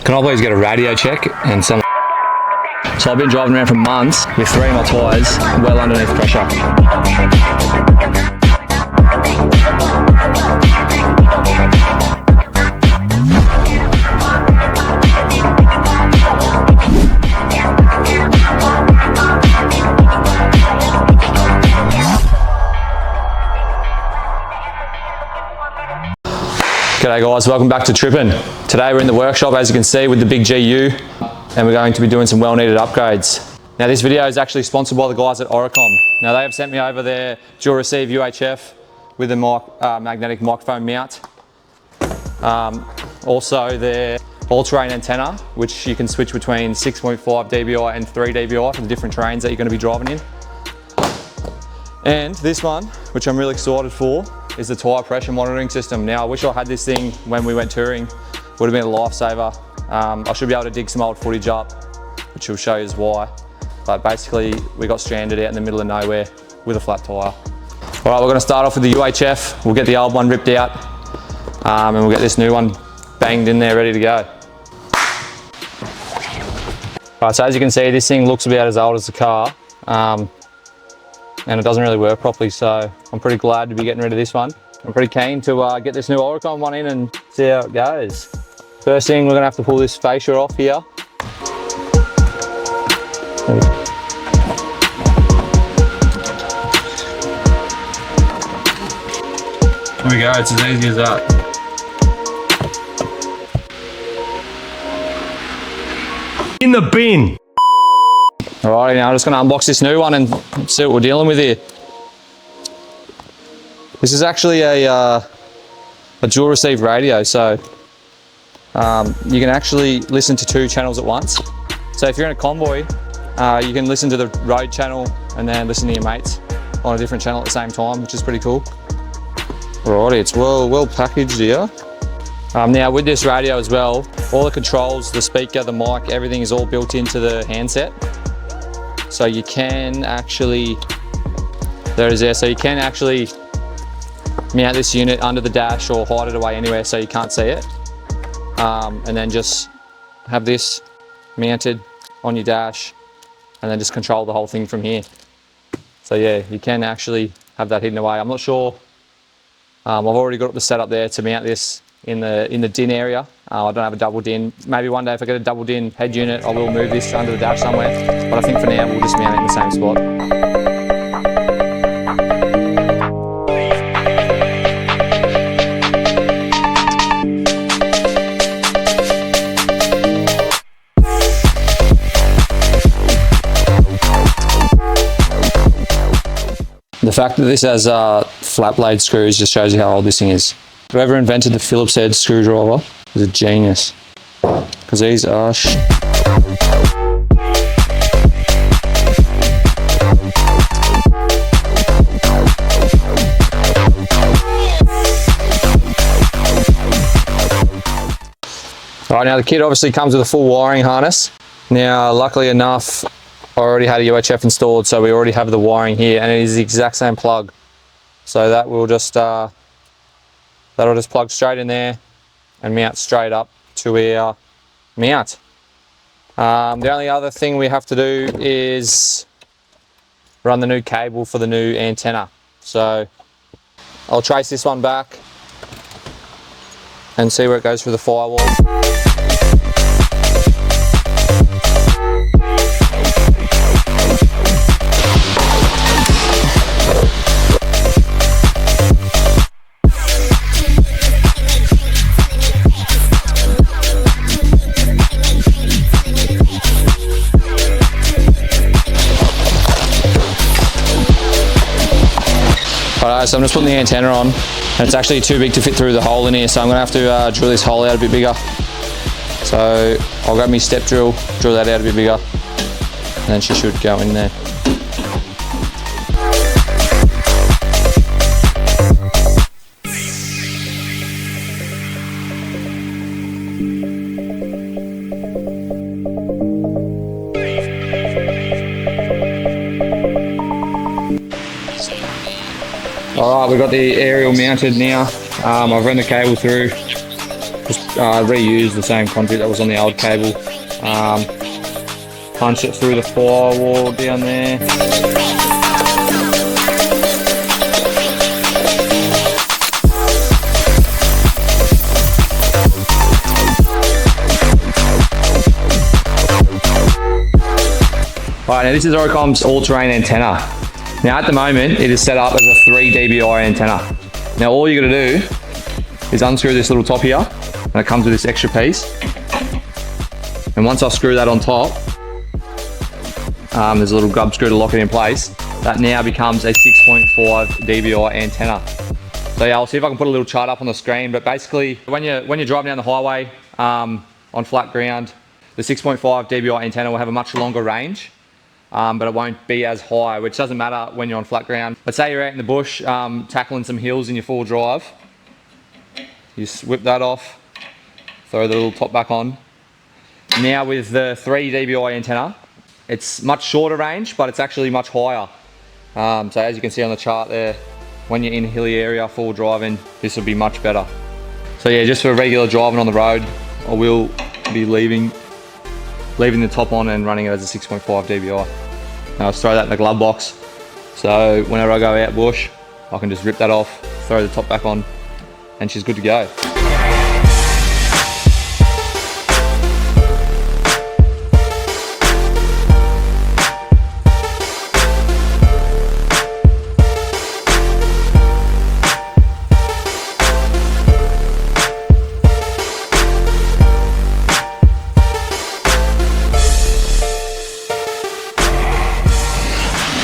Can I please get a radio check and some? So I've been driving around for months with 3 of my tyres well underneath pressure. G'day guys, welcome back to Trippin. Today we're in the workshop, as you can see, with the big GU, and we're going to be doing some well-needed upgrades. Now this video is actually sponsored by the guys at Oricom. Now they have sent me over their dual receive UHF with a magnetic microphone mount. Also their all-terrain antenna, which you can switch between 6.5 dBi and 3 dBi for the different terrains that you're going to be driving in. And this one, which I'm really excited for, is the Tyre Pressue Monitoring System. Now I wish I had this thing when we went touring. Would have been a lifesaver. I should be able to dig some old footage up, which will show you why. But basically we got stranded out in the middle of nowhere with a flat tyre. All right, we're going to start off with the UHF. We'll get the old one ripped out and we'll get this new one banged in there ready to go. All right, so as you can see, this thing looks about as old as the car. And it doesn't really work properly, so I'm pretty glad to be getting rid of this one. I'm pretty keen to get this new Oricom one in and see how it goes. First thing, we're gonna have to pull this fascia off here. There we go, it's as easy as that. In the bin. Alrighty, now I'm just going to unbox this new one and see what we're dealing with here. This is actually a dual receive radio, so you can actually listen to 2 channels at once. So if you're in a convoy, you can listen to the road channel and then listen to your mates on a different channel at the same time, which is pretty cool. Alrighty, it's well packaged here. Now with this radio as well, all the controls, the speaker, the mic, everything is all built into the handset. So you can actually, so you can actually mount this unit under the dash or hide it away anywhere so you can't see it. And then just have this mounted on your dash and then just control the whole thing from here. So yeah, you can actually have that hidden away. I'm not sure, I've already got the setup there to mount this in the DIN area. I don't have a double DIN. Maybe one day if I get a double DIN head unit, I will move this under the dash somewhere. But I think for now we'll just mount it in the same spot. The fact that this has flat blade screws just shows you how old this thing is. Whoever invented the Phillips head screwdriver is a genius, because these are Alright, now the kit obviously comes with a full wiring harness. Now luckily enough, I already had a UHF installed, so we already have the wiring here, and it is the exact same plug. So that will just that'll just plug straight in there and mount straight up to our mount. The only other thing we have to do is run the new cable for the new antenna. So I'll trace this one back and see where it goes through the firewall. Alright, so I'm just putting the antenna on, and it's actually too big to fit through the hole in here, so I'm going to have to drill this hole out a bit bigger. So I'll grab my step drill that out a bit bigger, and then she should go in there. Alright, we've got the aerial mounted now. I've run the cable through, just reused the same conduit that was on the old cable. Punch it through the firewall down there. Alright, now this is Oricom's all-terrain antenna. Now at the moment it is set up as a 3 dBi antenna. Now all you got to do is unscrew this little top here, and it comes with this extra piece. And once I screw that on top, there's a little grub screw to lock it in place. That now becomes a 6.5 dBi antenna. So yeah, I'll see if I can put a little chart up on the screen, but basically when you're driving down the highway on flat ground, the 6.5 dBi antenna will have a much longer range. But it won't be as high, which doesn't matter when you're on flat ground. Let's say you're out in the bush tackling some hills in your full drive. You whip that off, throw the little top back on. Now with the 3 dBi antenna, it's much shorter range, but it's actually much higher. So as you can see on the chart there, when you're in a hilly area, full driving, this will be much better. So yeah, just for regular driving on the road, I will be leaving the top on and running it as a 6.5 dBi. Now I'll throw that in the glove box, so whenever I go out bush, I can just rip that off, throw the top back on, and she's good to go.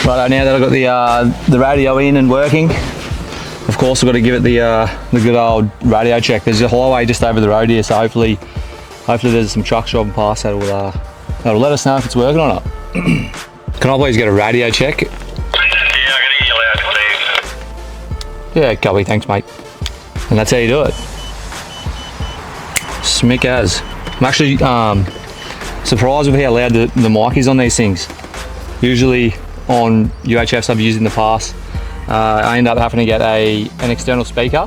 Right, now that I've got the radio in and working, of course I've got to give it the good old radio check. There's a highway just over the road here, so hopefully there's some trucks driving past that'll let us know if it's working or not. Can I please get a radio check? Yeah, I'm gonna get you loud, Steve. Yeah, copy, thanks mate. And that's how you do it. Smick as. I'm actually surprised with how loud the mic is on these things. Usually on UHFs I've used in the past, I end up having to get an external speaker,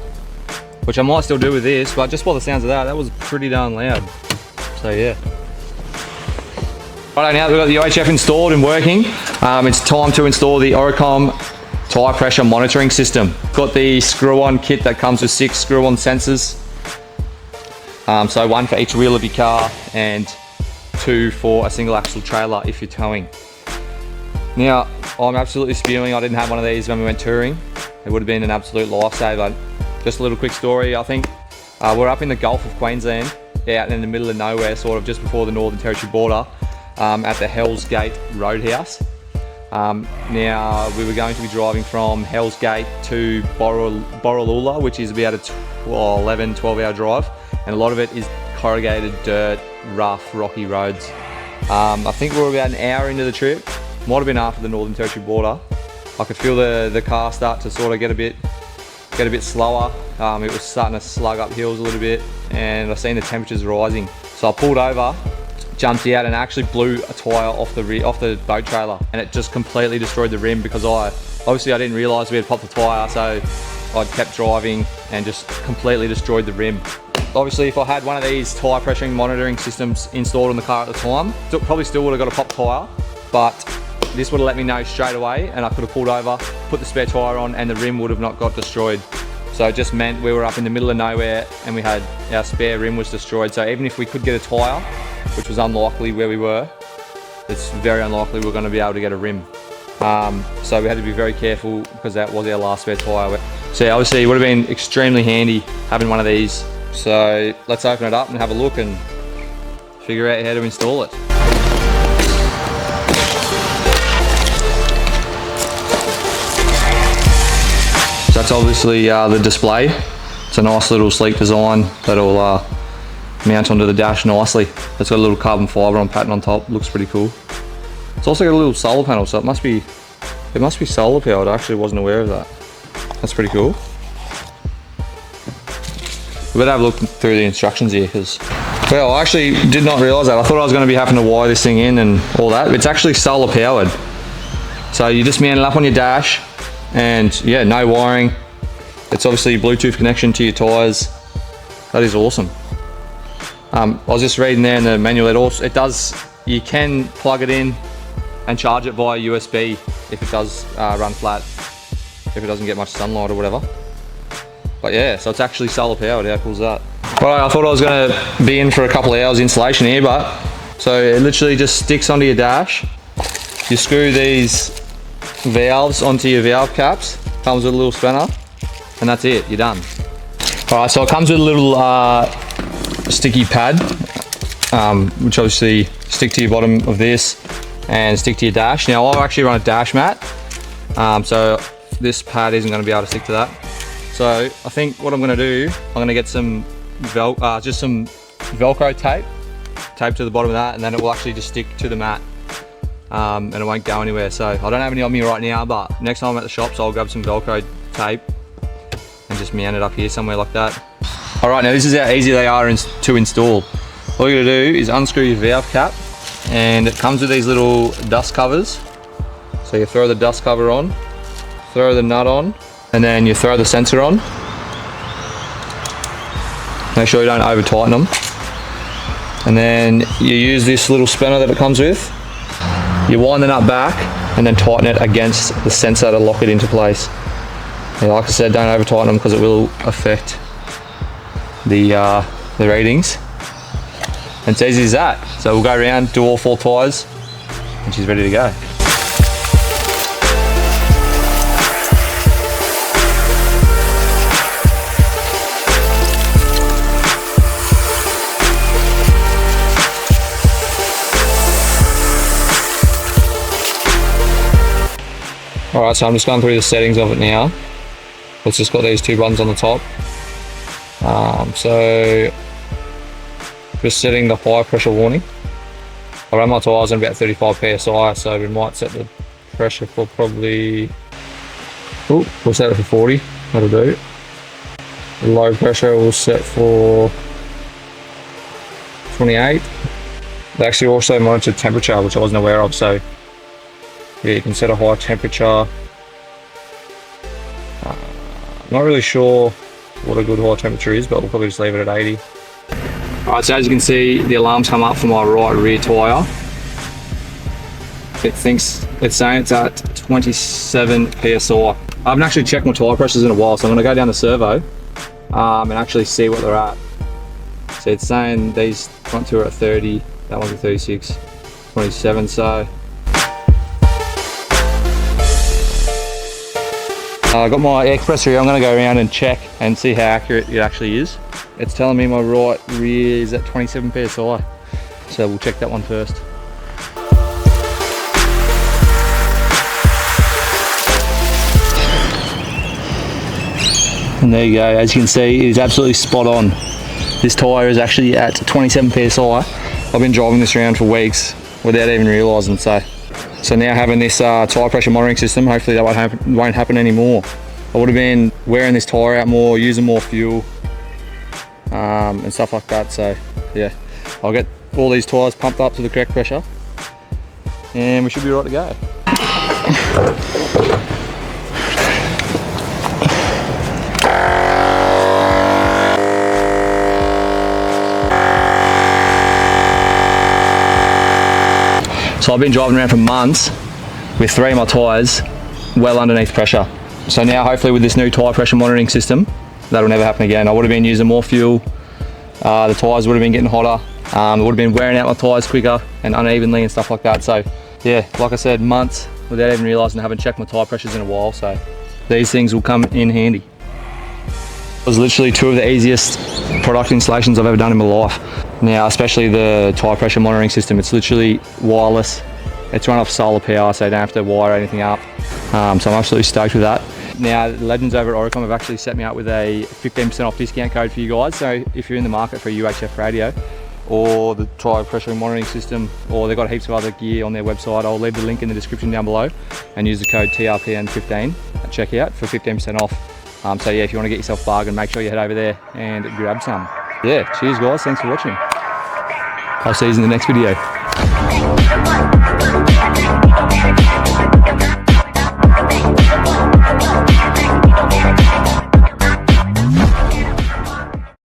which I might still do with this, but just by the sounds of that was pretty darn loud. So yeah. Right, now we've got the UHF installed and working. It's time to install the Oricom Tyre Pressue Monitoring System. Got the screw-on kit that comes with 6 screw-on sensors. So 1 for each wheel of your car and 2 for a single axle trailer if you're towing. Now, I'm absolutely spewing. I didn't have one of these when we went touring. It would have been an absolute lifesaver. Just a little quick story, I think. We're up in the Gulf of Queensland, out in the middle of nowhere, sort of just before the Northern Territory border, at the Hells Gate Roadhouse. Now, we were going to be driving from Hells Gate to Borroloola, which is about a 11-12 hour drive, and a lot of it is corrugated dirt, rough, rocky roads. I think we were about an hour into the trip. Might have been after the Northern Territory border. I could feel the car start to sort of get a bit slower. It was starting to slug up hills a little bit, and I seen the temperatures rising. So I pulled over, jumped out, and actually blew a tyre off the boat trailer, and it just completely destroyed the rim because I didn't realise we had popped the tyre, so I kept driving and just completely destroyed the rim. Obviously, if I had one of these tyre pressure monitoring systems installed on the car at the time, probably still would have got a popped tyre, but this would have let me know straight away, and I could have pulled over, put the spare tyre on, and the rim would have not got destroyed. So it just meant we were up in the middle of nowhere and we had our spare rim was destroyed. So even if we could get a tyre, which was unlikely where we were, it's very unlikely we're going to be able to get a rim. So we had to be very careful because that was our last spare tyre. So yeah, obviously it would have been extremely handy having one of these. So let's open it up and have a look and figure out how to install it. So that's obviously the display. It's a nice little sleek design that'll mount onto the dash nicely. It's got a little carbon fibre on pattern on top, looks pretty cool. It's also got a little solar panel, so it must be solar powered. I actually wasn't aware of that. That's pretty cool. We better have a look through the instructions here, because, well, I actually did not realise that. I thought I was going to be having to wire this thing in and all that. It's actually solar powered. So you just mount it up on your dash, and yeah, no wiring. It's obviously a Bluetooth connection to your tyres. That is awesome. I was just reading there in the manual, it does, you can plug it in and charge it via USB if it does run flat, if it doesn't get much sunlight or whatever. But yeah, so it's actually solar powered. How cool is that? Well, I thought I was going to be in for a couple of hours installation here, but so it literally just sticks onto your dash. You screw these valves onto your valve caps, comes with a little spanner, and that's it, you're done. Alright, so it comes with a little sticky pad, which obviously stick to your bottom of this and stick to your dash. Now I'll actually run a dash mat, so this pad isn't going to be able to stick to that. So I think what I'm going to do, I'm going to get some just some Velcro tape to the bottom of that, and then it will actually just stick to the mat, and it won't go anywhere. So I don't have any on me right now, but next time I'm at the shops I'll grab some Velcro tape and just mount it up here somewhere like that. Alright, now this is how easy they are to install. All you're going to do is unscrew your valve cap, and it comes with these little dust covers. So you throw the dust cover on, throw the nut on, and then you throw the sensor on. Make sure you don't over tighten them. And then you use this little spanner that it comes with. You wind the nut back and then tighten it against the sensor to lock it into place. Yeah, like I said, don't over tighten them because it will affect the readings. And it's easy as that. So we'll go around, do all 4 tyres, and she's ready to go. Alright, so I'm just going through the settings of it now. It's just got these 2 buttons on the top. So just setting the high pressure warning. I ran my tyres on about 35 psi, so we might set the pressure for probably, we'll set it for 40, that'll do. The low pressure we'll set for 28. They actually also monitor temperature, which I wasn't aware of, so yeah, you can set a high temperature. Not really sure what a good high temperature is, but we'll probably just leave it at 80. Alright, so as you can see, the alarm's come up for my right rear tyre. It's saying it's at 27 psi. I haven't actually checked my tyre pressures in a while, so I'm going to go down the servo and actually see what they're at. So it's saying these front two are at 30, that one's at 36, 27, so I got my air compressor here. I'm going to go around and check and see how accurate it actually is. It's telling me my right rear is at 27 psi, so we'll check that one first. And there you go, as you can see, it is absolutely spot on. This tyre is actually at 27 psi. I've been driving this around for weeks without even realising, so now having this tyre pressure monitoring system, hopefully that won't happen anymore. I would have been wearing this tyre out more, using more fuel and stuff like that, so yeah. I'll get all these tyres pumped up to the correct pressure and we should be right to go. So I've been driving around for months with 3 of my tyres well underneath pressure. So now hopefully with this new tyre pressure monitoring system, that'll never happen again. I would have been using more fuel, the tyres would have been getting hotter, it would have been wearing out my tyres quicker and unevenly and stuff like that. So yeah, like I said, months without even realising I haven't checked my tyre pressures in a while, so these things will come in handy. It was literally 2 of the easiest product installations I've ever done in my life. Now, especially the tyre pressure monitoring system, it's literally wireless. It's run off solar power, so you don't have to wire anything up. So I'm absolutely stoked with that. Now, the legends over at Oricom have actually set me up with a 15% off discount code for you guys. So if you're in the market for a UHF radio or the tyre pressure monitoring system, or they've got heaps of other gear on their website, I'll leave the link in the description down below and use the code TRPN15 at checkout for 15% off. So yeah, if you want to get yourself a bargain, make sure you head over there and grab some. Yeah, cheers guys, thanks for watching. I'll see you in the next video.